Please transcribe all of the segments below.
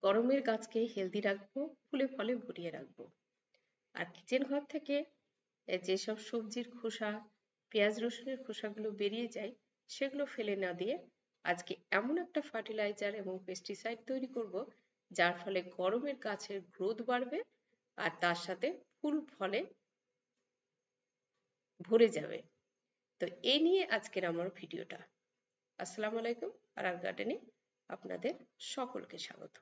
গরমের গাছকে হেলদি রাখবো, ফুলে ফলে ভরিয়ে রাখবো। আর কিচেন ঘর থেকে যেসব সবজির খোসা, পেঁয়াজ রসুনের খোসাগুলো বেরিয়ে যায় সেগুলো ফেলে না দিয়ে আজকে এমন একটা ফার্টিলাইজার এবং পেস্টিসাইড তৈরি করব যার ফলে গরমের গাছের গ্রোথ বাড়বে আর তার সাথে ফুল ফলে ভরে যাবে। তো এই নিয়ে আজকের আমার ভিডিওটা। আসসালামু আলাইকুম, আর গার্ডেনে আপনাদের সকলকে স্বাগত।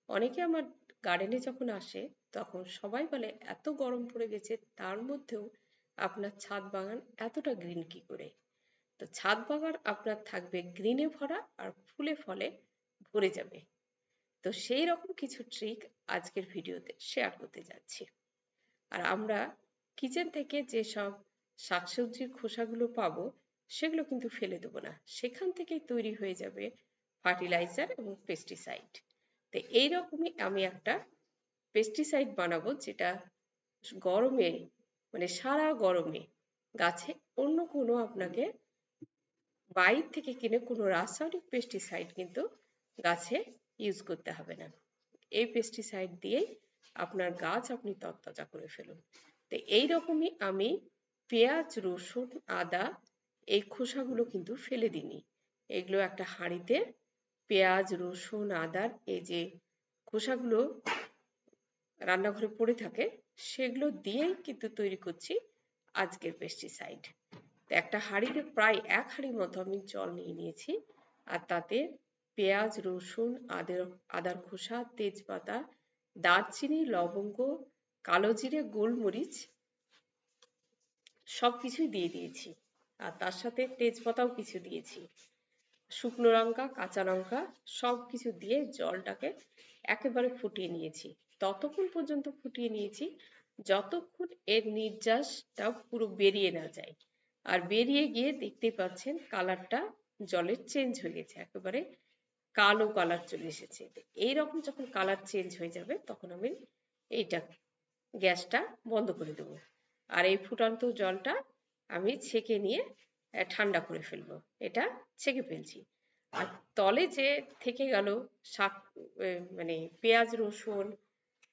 অনেকে আমার গার্ডেনে যখন আসে তখন সবাই বলে এত গরম পড়ে গেছে, তার মধ্যেও আপনার ছাদ বাগান এতটা গ্রিন কি করে? তো ছাদ বাগান আপনার থাকবে গ্রিনে ভরা আর ফুলে ফলে ভরে যাবে। তো সেই রকম কিছু ট্রিক আজকের ভিডিওতে শেয়ার করতে যাচ্ছি। আর আমরা কিচেন থেকে যেসব শাকসবজির খোসাগুলো পাবো সেগুলো কিন্তু ফেলে দেবো না, সেখান থেকেই তৈরি হয়ে যাবে ফার্টিলাইজার এবং পেস্টিসাইড। তো এইরকমই আমি একটা পেস্টিসাইড বানাবো যেটা গরমে, মানে সারা গরমে গাছে অন্য কোনো আপনাকে বাইরে থেকে কিনে কোনো রাসায়নিক পেস্টিসাইড কিন্তু গাছে ইউজ করতে হবে না। এই পেস্টিসাইড দিয়েই আপনার গাছ আপনি তরতাজা করে ফেলুন। তো এইরকমই আমি পেঁয়াজ, রসুন, আদা এই খোসাগুলো কিন্তু ফেলে দিইনি। এগুলো একটা হাঁড়িতে পেঁয়াজ, রসুন, আদার এই যে খোসাগুলো রান্নাঘরে পড়ে থাকে সেগুলো দিয়েই কিন্তু তৈরি করছি আজকের পেস্টিসাইড। তো একটা হাঁড়িতে প্রায় 1 হাঁড়ির মতো আমি জল নিয়ে নিয়েছি, আর তাতে পেঁয়াজ, রসুন, আদার খোসা, তেজপাতা, দারচিনি, লবঙ্গ, কালো জিরে, গোলমরিচ সবকিছুই দিয়ে দিয়েছি। আর তার সাথে তেজপাতাও কিছু দিয়েছি, শুকনো লঙ্কা, কাঁচা লঙ্কা সবকিছু দিয়ে জলটাকে একেবারে ফুটিয়ে নিয়েছি। ততক্ষণ পর্যন্ত ফুটিয়ে নিয়েছি যতক্ষণ এর নির্যাসটা পুরো বেরিয়ে না যায়। আর বেরিয়ে গিয়ে দেখতেই পাচ্ছেন কালারটা জলের চেঞ্জ হয়ে গেছে, একেবারে কালো কালার চলে এসেছে। এইরকম যখন কালার চেঞ্জ হয়ে যাবে তখন আমি এইটা গ্যাসটা বন্ধ করে দেবো। আর এই ফুটন্ত জলটা আমি ছেঁকে নিয়ে ঠান্ডা করে ফেলবো। এটা ছেঁকে ফেলছি। আর তলে যে থেকে গেল শাক, মানে পেঁয়াজ, রসুন,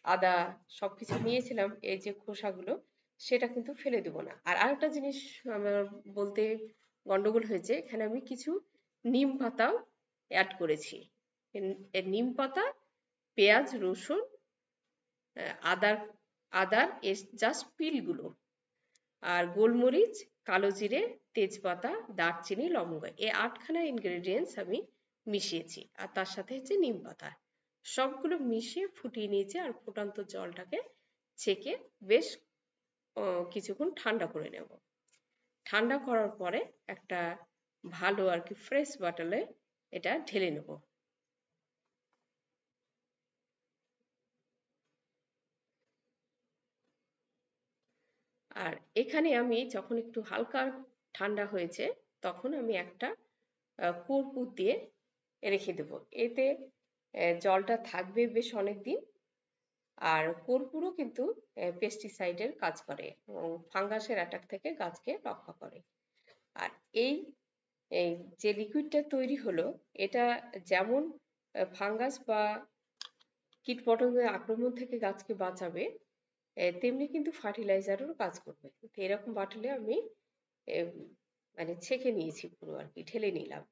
আদা সবকিছু নিয়েছিলাম এই যে খোসাগুলো, সেটা কিন্তু ফেলে দেবো না। আর আরেকটা জিনিস আমার বলতে গন্ডগোল হয়েছে, এখানে আমি কিছু নিম পাতাও অ্যাড করেছি। নিম পাতা, পেঁয়াজ, রসুন, আদার আদার জাস্ট পিলগুলো, আর গোলমরিচ, কালো জিরে, তেজপাতা, দারচিনি, লবঙ্গ, এই 8খানা ইনগ্রেডিয়েন্টস আমি মিশিয়েছি। আর তার সাথে হচ্ছে নিম পাতা, সবগুলো মিশিয়ে ফুটিয়ে নিয়েছি। আর ফুটন্ত জলটাকে ছেঁকে বেশ কিছুক্ষণ ঠান্ডা করে নেব। ঠান্ডা করার পরে একটা ভালো আর কি ফ্রেশ বটলে এটা ঢেলে নেব। আর এখানে আমি যখন একটু হালকা ঠান্ডা হয়েছে তখন আমি একটা কর্পূর দিয়ে রেখে দেবো। এতে জলটা থাকবে বেশ অনেক দিন। আর কর্পূরও কিন্তু পেস্টিসাইডের কাজ করে এবং ফাঙ্গাসের অ্যাটাক থেকে গাছকে রক্ষা করে। আর এই এই যে লিকুইডটা তৈরি হলো, এটা যেমন ফাঙ্গাস বা কীটপতঙ্গের আক্রমণ থেকে গাছকে বাঁচাবে, তেমনি কিন্তু ফার্টিলাইজারও কাজ করবে। তো এরকম বাটলে আমি মানে ছেঁকে নিয়েছি পুরো আর কি, ঢেলে নিলাম।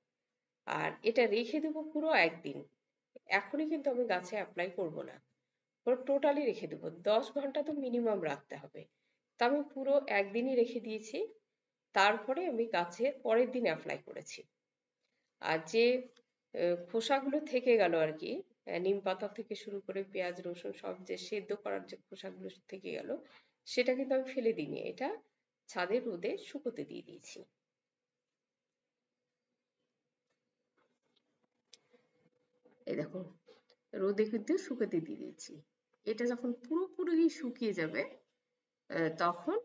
আর এটা রেখে দেবো পুরো 1 দিন। এখনই কিন্তু আমি গাছে অ্যাপ্লাই করব না, পুরো টোটালি রেখে দেবো। 10 ঘন্টা তো মিনিমাম রাখতে হবে। তা আমি পুরো 1 দিনই রেখে দিয়েছি, তারপরে আমি গাছে পরের দিন অ্যাপ্লাই করেছি। আর যে খোসাগুলো থেকে গেল আর কি, নিম পাতা থেকে শুরু করে পেঁয়াজ, রসুন সব যে সেদ্ধ করার যে খোসাগুলো থেকে গেল, সেটা কিন্তু আমি ফেলে দিইনি, এটা ছাদে রোদে শুকোতে দিয়ে দিয়েছি। এই দেখুন, রোদে কিন্তু শুকোতে দিয়ে দিয়েছি। এটা যখন পুরোপুরি শুকিয়ে যাবে তখন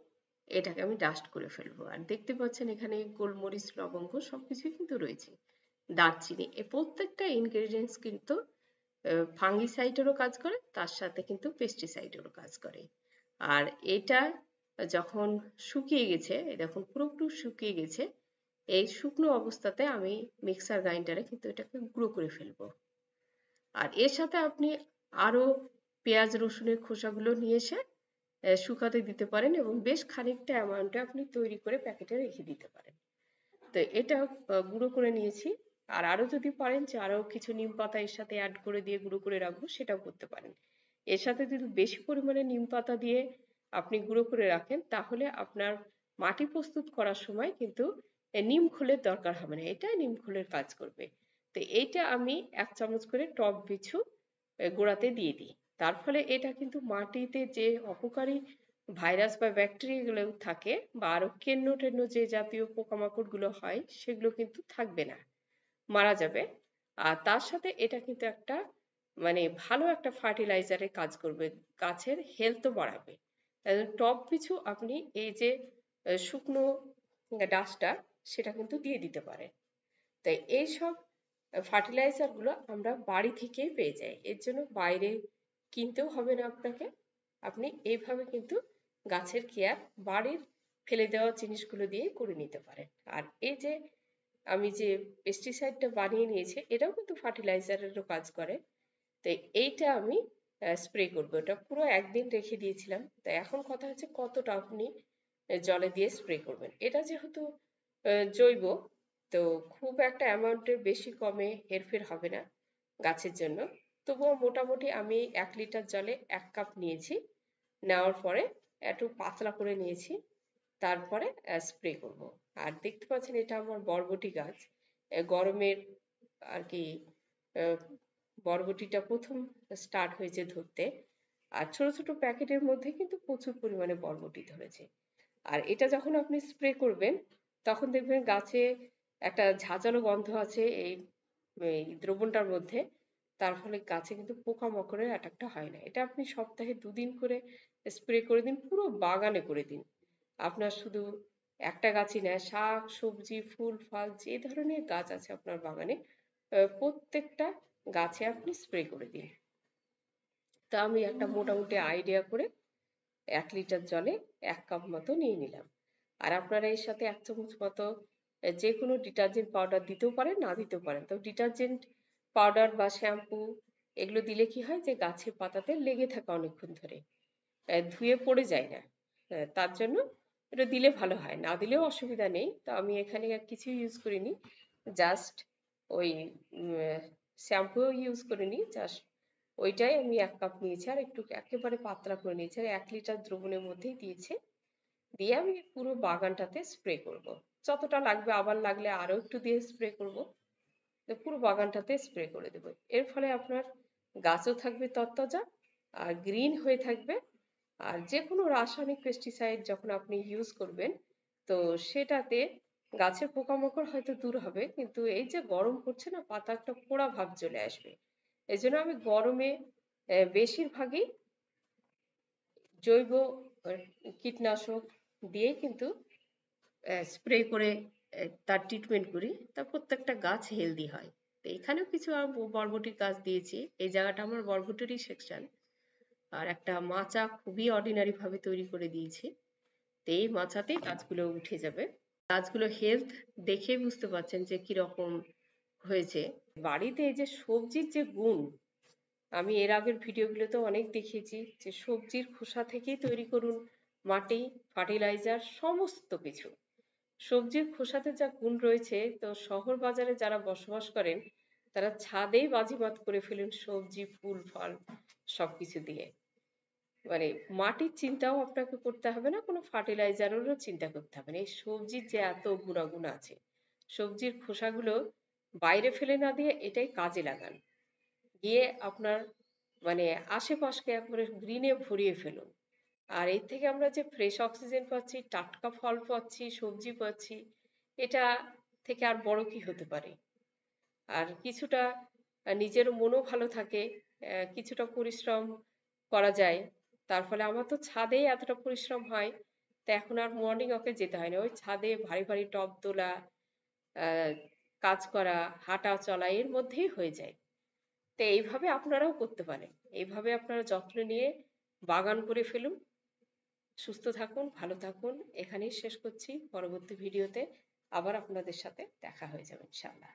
এটাকে আমি ডাস্ট করে ফেলবো। আর দেখতে পাচ্ছেন এখানে গোলমরিচ, লবঙ্গ সবকিছুই কিন্তু রয়েছে, দারচিনি, এই প্রত্যেকটা ইনগ্রেডিয়েন্টস কিন্তু ফাঙ্গিসাইডেরও কাজ করে, তার সাথে কিন্তু পেস্টিসাইডেরও কাজ করে। আর এটা যখন শুকিয়ে গেছে, দেখুন পুরোপুরি শুকিয়ে গেছে, এই শুকনো অবস্থাতে আমি মিক্সার গ্রাইন্ডারে কিন্তু এটাকে গুঁড়ো করে ফেলবো। আর এর সাথে আপনি আরো পেঁয়াজ রসুনের খোসাগুলো নিয়ে এসে শুকাতে দিতে পারেন এবং বেশ খানিকটা অ্যামাউন্টে আপনি তৈরি করে প্যাকেটে রেখে দিতে পারেন। তো এটা গুঁড়ো করে নিয়েছি। আর আরো যদি পারেন যে আরো কিছু নিম পাতা এর সাথে অ্যাড করে দিয়ে গুঁড়ো করে রাখবো, সেটাও করতে পারেন। এর সাথে যদি বেশি পরিমাণে নিম পাতা দিয়ে আপনি গুঁড়ো করে রাখেন, তাহলে আপনার মাটি প্রস্তুত করার সময় কিন্তু নিম খোলের দরকার হবে না, এটা নিম খোলের কাজ করবে। তো এইটা আমি 1 চামচ করে টব পিছু গোড়াতে দিয়ে দিই। তার ফলে এটা কিন্তু মাটিতে যে অপকারী ভাইরাস বা ব্যাকটেরিয়া গুলো থাকে বা আরো কেন্ন টেন্ন যে জাতীয় পোকামাকড় গুলো হয়, সেগুলো কিন্তু থাকবে না, মারা যাবে। আর তার সাথে এটা কিন্তু একটা মানে ভালো একটা ফার্টিলাইজারের কাজ করবে, গাছের হেলথও বাড়াবে। টব পিছু আপনি এই যে শুকনো ডাস্টটা, সেটা কিন্তু দিয়ে দিতে পারেন। তাই এইসব ফার্টিলাইজার গুলো আমরা বাড়ি থেকেই পেয়ে যাই, এর জন্য বাইরে কিনতেও হবে না আপনাকে। আপনি এইভাবে কিন্তু গাছের কেয়ার বাড়ির ফেলে দেওয়া জিনিসগুলো দিয়ে করে নিতে পারেন। আর এই যে আমি যে পেস্টিসাইডটা বানিয়ে নিয়েছি, এটাও কিন্তু ফার্টিলাইজারেরও কাজ করে। তো এইটা আমি স্প্রে করবো, এটা পুরো একদিন রেখে দিয়েছিলাম। তো এখন কথা হচ্ছে কতটা আপনি জলে দিয়ে স্প্রে করবেন। এটা যেহেতু জৈব, তো খুব একটা অ্যামাউন্টের বেশি কমে হেরফের হবে না গাছের জন্য। তবুও মোটামুটি আমি 1 লিটার জলে 1 কাপ নিয়েছি, নেওয়ার পরে একটু পাতলা করে নিয়েছি, তারপরে স্প্রে করব। আর দেখতে পাচ্ছেন এটা আমার বরবটি গাছ, গরমের আর কি বরবটিটা প্রথম স্টার্ট হয়েছে ধরতে। আর ছোট ছোট প্যাকেটের মধ্যে কিন্তু প্রচুর পরিমাণে বরবটি ধরেছে। আর এটা যখন আপনি স্প্রে করবেন, তখন দেখবেন গাছে একটা ঝাঁঝালো গন্ধ আছে এই এই দ্রবণটার মধ্যে। তার ফলে গাছে কিন্তু পোকামাকড়ের অ্যাটাকটা হয় না। এটা আপনি সপ্তাহে 2 দিন করে স্প্রে করে দিন, পুরো বাগানে করে দিন। আপনার শুধু একটা গাছই না, শাক সবজি ফুল ফল যে ধরনের গাছ আছে আপনার বাগানে, প্রত্যেকটা গাছে আপনি স্প্রে করে দিন। তা আমি একটা মোটামুটি আইডিয়া করে 1 লিটার জলে 1 কাপ মতো নিয়ে নিলাম। আর আপনারা এর সাথে 1 চামচ মতো যে কোনো ডিটারজেন্ট পাউডার দিতেও পারেন, না দিতেও পারেন। তো ডিটারজেন্ট পাউডার বা শ্যাম্পু এগুলো দিলে কি হয় যে গাছের পাতাতে লেগে থাকে অনেকক্ষণ ধরে, ধুয়ে পড়ে যায় না। তার জন্য এটা দিলে ভালো হয়, না দিলেও অসুবিধা নেই। তো আমি এখানে আর কিছু ইউজ করিনি, জাস্ট ওই শ্যাম্পু ইউজ করিনি, জাস্ট ওইটাই আমি 1 কাপ নিয়েছি আর একটু একেবারে পাতলা করে নিয়েছি, আর 1 লিটার দ্রবণের মধ্যেই দিয়েছি। দিয়ে আমি পুরো বাগানটাতে স্প্রে করব। যতটা লাগবে, আবার লাগলে আরো একটু দিয়ে স্প্রে করব। তো পুরো বাগানটাতে স্প্রে করে দেবো। এর ফলে আপনার গাছও থাকবে তরতাজা আর গ্রিন হয়ে থাকবে। আর যে কোনো রাসায়নিক পেস্টিসাইড যখন আপনি ইউজ করবেন, তো সেটাতে গাছের পোকামাকড় হয়তো দূর হবে, কিন্তু এই যে গরম পড়ছে না, পাতা একটা পোড়া ভাব চলে আসবে। এই জন্য আমি গরমে বেশিরভাগই জৈব কীটনাশক দিয়ে কিন্তু স্প্রে করে তার ট্রিটমেন্ট করি, তা প্রত্যেকটা গাছ হেলদি হয়। তো এখানেও কিছু বরবটির গাছ দিয়েছি, এই জায়গাটা আমার বরবটিরই সেকশন। আর একটা মাচা খুবই অর্ডিনারি ভাবে তৈরি করে দিয়েছি, তো এই মাচাতেই গাছগুলো উঠে যাবে। গাছগুলো হেলথ দেখেই বুঝতে পারছেন যে কিরকম হয়েছে। বাড়িতে এই যে সবজির যে গুণ, আমি এর আগের ভিডিওগুলোতে অনেক দেখিয়েছি যে সবজির খোসা থেকেই তৈরি করুন মাটি, ফার্টিলাইজার, সমস্ত কিছু। সবজির খোসাতে যা গুণ রয়েছে, তো শহর বাজারে যারা বসবাস করেন তারা ছাদেই বাজিমাত করে ফেলেন সবজি ফুল ফল সবকিছু দিয়ে। মানে মাটির চিন্তাও আপনাকে করতে হবে না, কোনো ফার্টিলাইজারেরও চিন্তা করতে হবে না। এই সবজির যে এত গুণাগুণ আছে, সবজির খোসাগুলো বাইরে ফেলে না দিয়ে এটাই কাজে লাগান, গিয়ে আপনার মানে আশেপাশকে একবারে গ্রিনে ভরিয়ে ফেলুন। আর এর থেকে আমরা যে ফ্রেশ অক্সিজেন পাচ্ছি, টাটকা ফল পাচ্ছি, সবজি পাচ্ছি, এটা থেকে আর বড় কি হতে পারে। আর কিছুটা নিজের মনও ভালো থাকে, কিছুটা পরিশ্রম করা যায়। তার ফলে আমার তো ছাদেই এতটা পরিশ্রম হয়, তো এখন আর মর্নিং ওয়াকে যেতে হয় না, ওই ছাদে ভারী ভারী টব তোলা, আহ, কাজ করা, হাঁটা চলা এর মধ্যেই হয়ে যায়। তো এইভাবে আপনারাও করতে পারেন, এইভাবে আপনারা যত্ন নিয়ে বাগান করে ফেলুন। সুস্থ থাকুন, ভালো থাকুন। এখানেই শেষ করছি, পরবর্তী ভিডিওতে আবার আপনাদের সাথে দেখা হয়ে যাবে ইনশাআল্লাহ।